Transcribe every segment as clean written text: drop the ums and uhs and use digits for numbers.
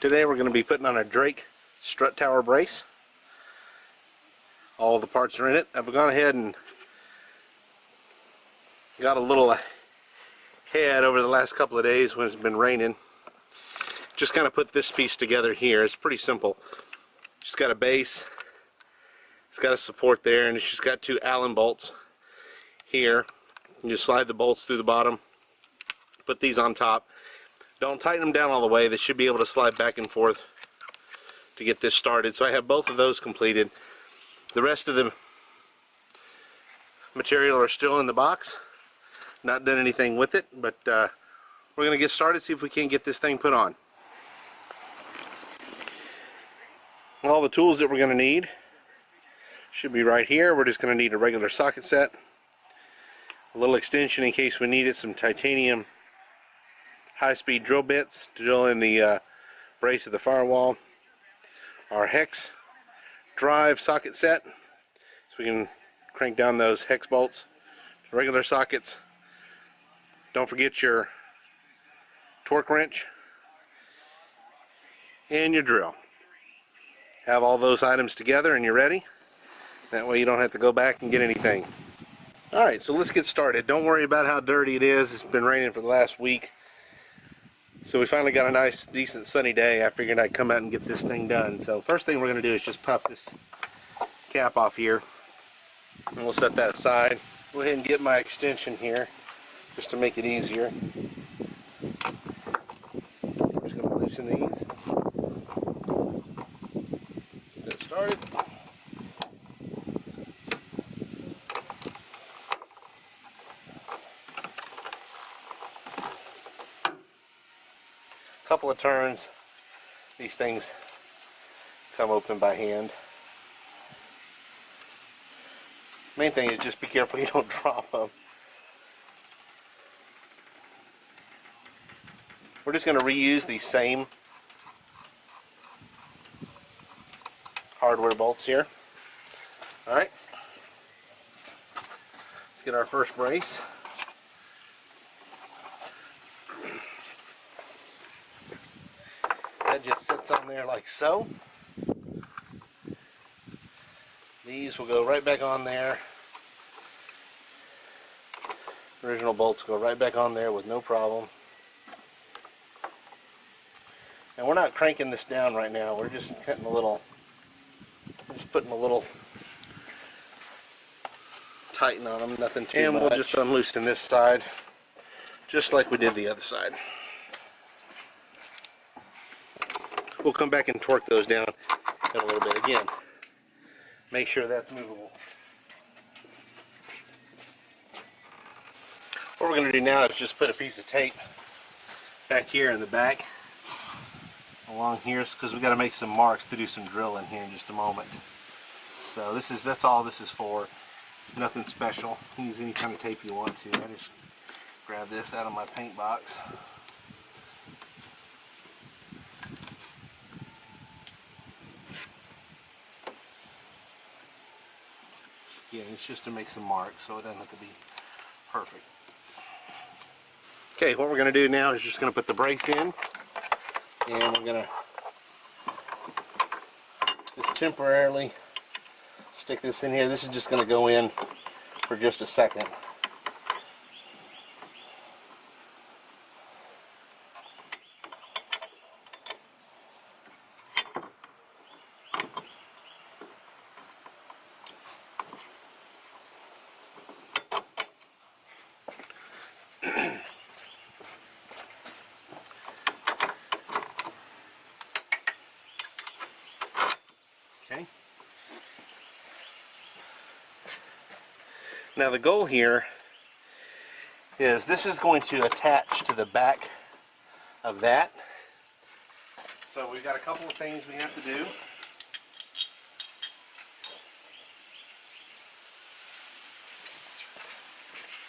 Today we're going to be putting on a Drake Strut Tower Brace. All the parts are in it. I've gone ahead and got a little ahead over the last couple of days when it's been raining. Just kind of put this piece together here. It's pretty simple. It's got a base, it's got a support there, and it's just got two Allen bolts here. You slide the bolts through the bottom, put these on top. Don't tighten them down all the way. They should be able to slide back and forth to get this started. So I have both of those completed. The rest of the material are still in the box. Not done anything with it, but we're going to get started, see if we can't get this thing put on. All the tools that we're going to need should be right here. We're just going to need a regular socket set, a little extension in case we need it, some titanium high-speed drill bits to drill in the brace of the firewall, our hex drive socket set so we can crank down those hex bolts, regular sockets. Don't forget your torque wrench and your drill. Have all those items together and you're ready. That way you don't have to go back and get anything. Alright, so let's get started. Don't worry about how dirty it is. It's been raining for the last week. So we finally got a nice, decent sunny day. I figured I'd come out and get this thing done. So first thing we're going to do is just pop this cap off here. And we'll set that aside. Go ahead and get my extension here, just to make it easier. I'm just going to loosen these. Get that started. Couple of turns, these things come open by hand. Main thing is just be careful you don't drop them. We're just going to reuse these same hardware bolts here. Alright, let's get our first brace. That just sits on there like so. These will go right back on there. Original bolts go right back on there with no problem. And we're not cranking this down right now. We're just cutting putting a little tighten on them, nothing too much. And we'll just unloosen this side, just like we did the other side. We'll come back and torque those down in a little bit again. Make sure that's movable. What we're going to do now is just put a piece of tape back here in the back along here, because we've got to make some marks to do some drilling here in just a moment. So that's all this is for. Nothing special. You can use any kind of tape you want to. I just grab this out of my paint box. Yeah, it's just to make some marks, so it doesn't have to be perfect. Okay, what we're going to do now is just going to put the brace in, and we're going to just temporarily stick this in here. This is just going to go in for just a second. Okay. Now the goal here is this is going to attach to the back of that. So we've got a couple of things we have to do.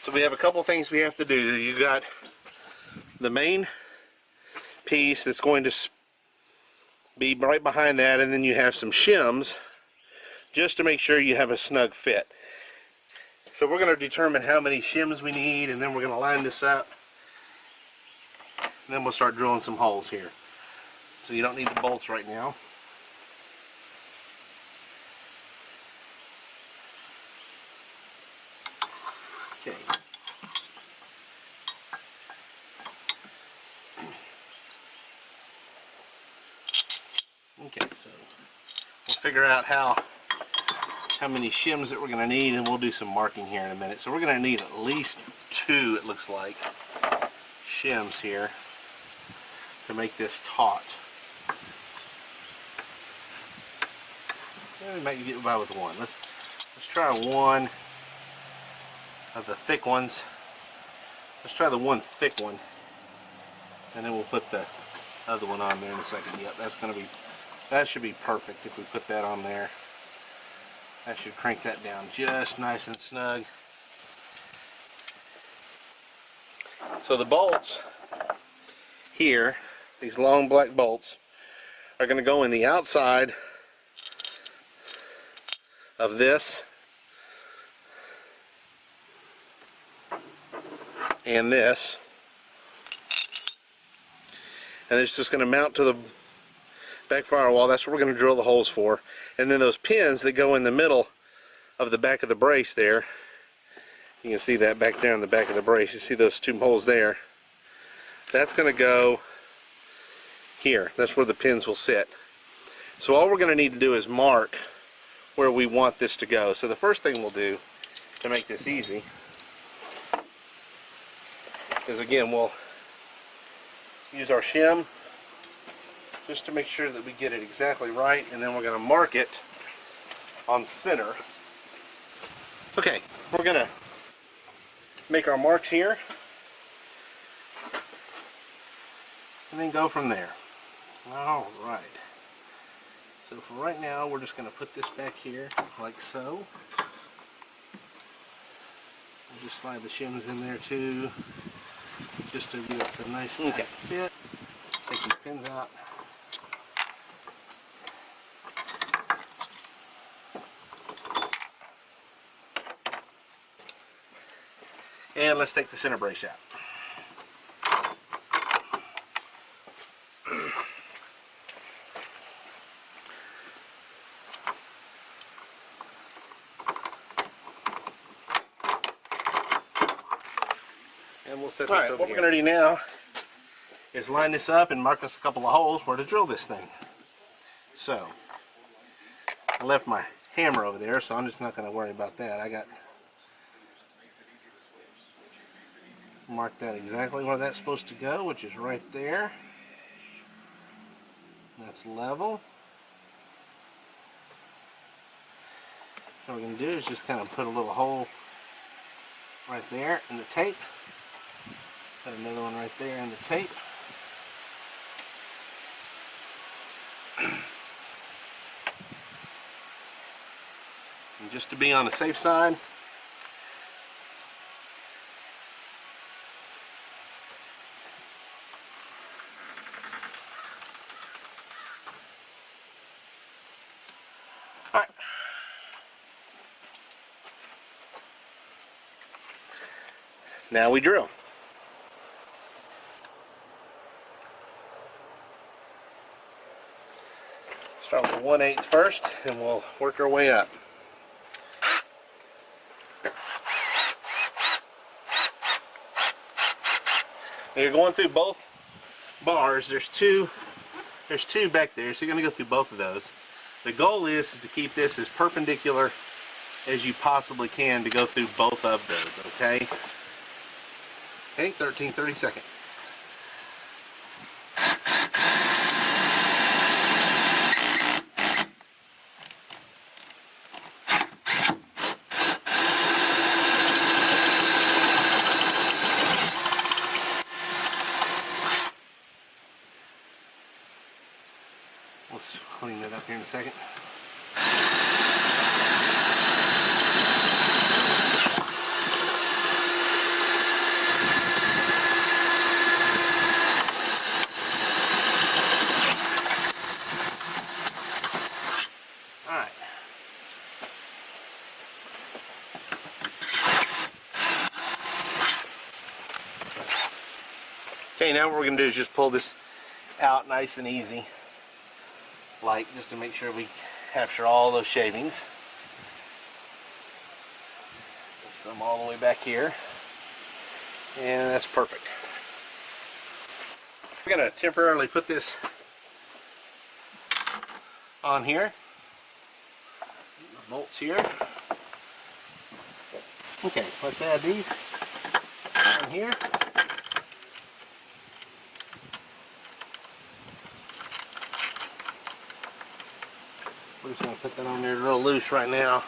So we have a couple things we have to do. You got the main piece that's going to be right behind that, and then you have some shims just to make sure you have a snug fit. So we're going to determine how many shims we need, and then we're going to line this up, and then we'll start drilling some holes here. so you don't need the bolts right now. Okay. Okay, so we'll figure out how many shims that we're going to need, and we'll do some marking here in a minute. So we're going to need at least 2, it looks like, shims here to make this taut. We might get by with 1. Let's try 1 of the thick ones. Let's try the 1 thick one, and then we'll put the other one on there in a second. Yep, that should be perfect if we put that on there. That should crank that down just nice and snug. So the bolts here, these long black bolts, are going to go in the outside of this and this, and it's just going to mount to the back firewall. That's what we're going to drill the holes for. And then those pins that go in the middle of the back of the brace there, you can see that back there in the back of the brace. You see those 2 holes there? That's going to go here. That's where the pins will sit. So all we're going to need to do is mark where we want this to go. So the first thing we'll do to make this easy is, again, we'll use our shim just to make sure that we get it exactly right, and then we're going to mark it on center. Okay, we're going to make our marks here and then go from there. Alright, so for right now we're just going to put this back here like so. We'll just slide the shims in there too, just to give us a nice tight fit. Take these pins out. And let's take the center brace out. And we'll set this over here. What we're going to do now is line this up and mark us a couple of holes where to drill this thing. So, I left my hammer over there, so I'm just not going to worry about that. I got mark that exactly where that's supposed to go, which is right there. That's level. So what we're going to do is just kind of put a little hole right there in the tape. Put another one right there in the tape. And just to be on the safe side, alright. Now we drill. Start with 1/8 first, and we'll work our way up. Now you're going through both bars. There's two back there, so you're going to go through both of those. The goal is to keep this as perpendicular as you possibly can to go through both of those, okay? Okay, 13/32. Let's clean that up here in a second. Alright. Okay, now what we're going to do is just pull this out nice and easy, like just to make sure we capture all those shavings. Some all the way back here, and that's perfect. We're going to temporarily put this on here. The bolts here. Okay, let's add these on here. We're just going to put that on there real loose right now.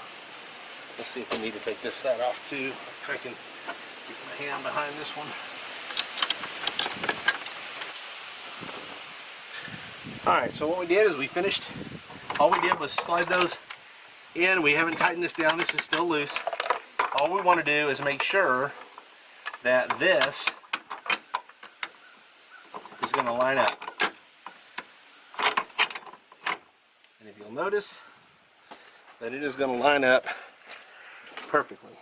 Let's see if we need to take this side off too. If I can get my hand behind this one. Alright, so what we did is we finished. All we did was slide those in. We haven't tightened this down. This is still loose. All we want to do is make sure that this is going to line up. And if you'll notice that it is going to line up perfectly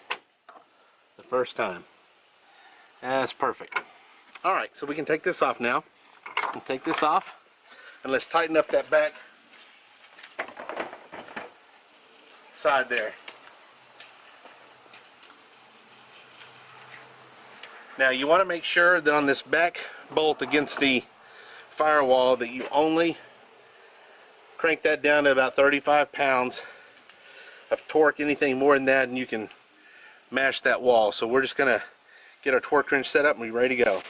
the first time. That's perfect. Alright, so we can take this off now. We'll take this off and let's tighten up that back side there. Now you want to make sure that on this back bolt against the firewall that you only crank that down to about 35 pounds of torque. Anything more than that and you can mash that wall. So we're just going to get our torque wrench set up and we're ready to go.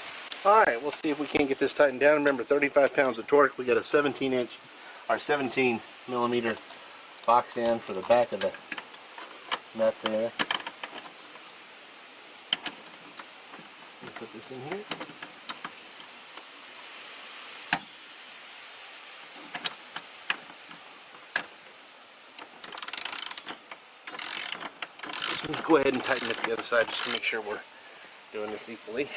Alright, we'll see if we can't get this tightened down. Remember, 35 pounds of torque. We got a 17 millimeter box end for the back of the nut there. Put this in here. Let's go ahead and tighten it the other side just to make sure we're doing this equally.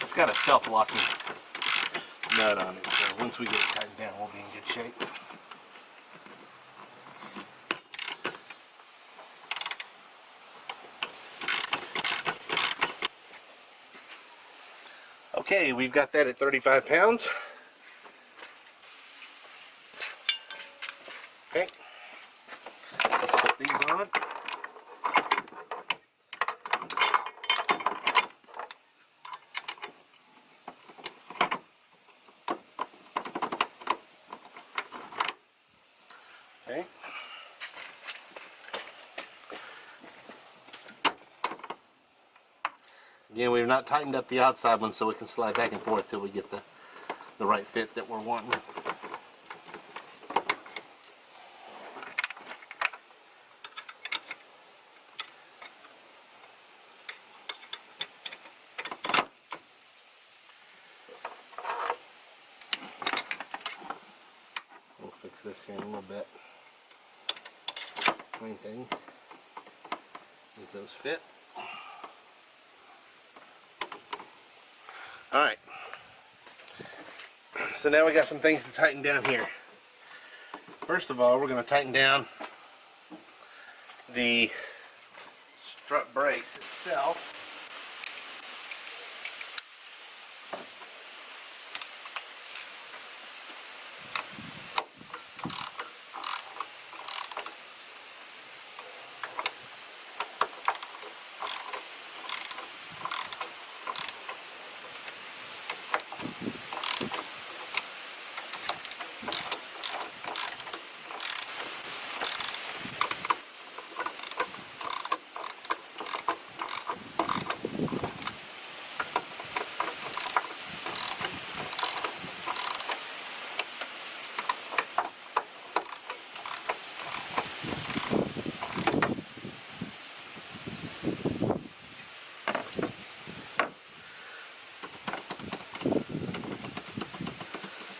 It's got a self-locking nut on it, so once we get it tightened down, we'll be in good shape. Okay, we've got that at 35 pounds. Okay, let's put these on. Okay. Again, we've not tightened up the outside one so we can slide back and forth till we get the right fit that we're wanting. We'll fix this here in a little bit. Main thing is those fit. Alright, so now we got some things to tighten down here. First of all, we're going to tighten down the strut brace itself.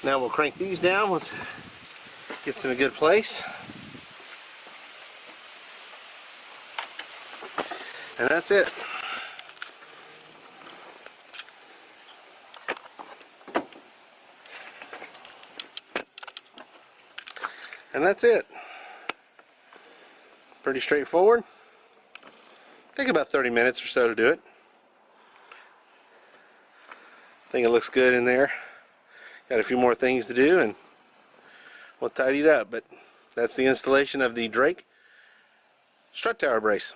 Now we'll crank these down once it gets in a good place. And that's it. And that's it. Pretty straightforward. Take about 30 minutes or so to do it. I think it looks good in there. Got a few more things to do and we'll tidy it up, but that's the installation of the Drake Strut Tower Brace.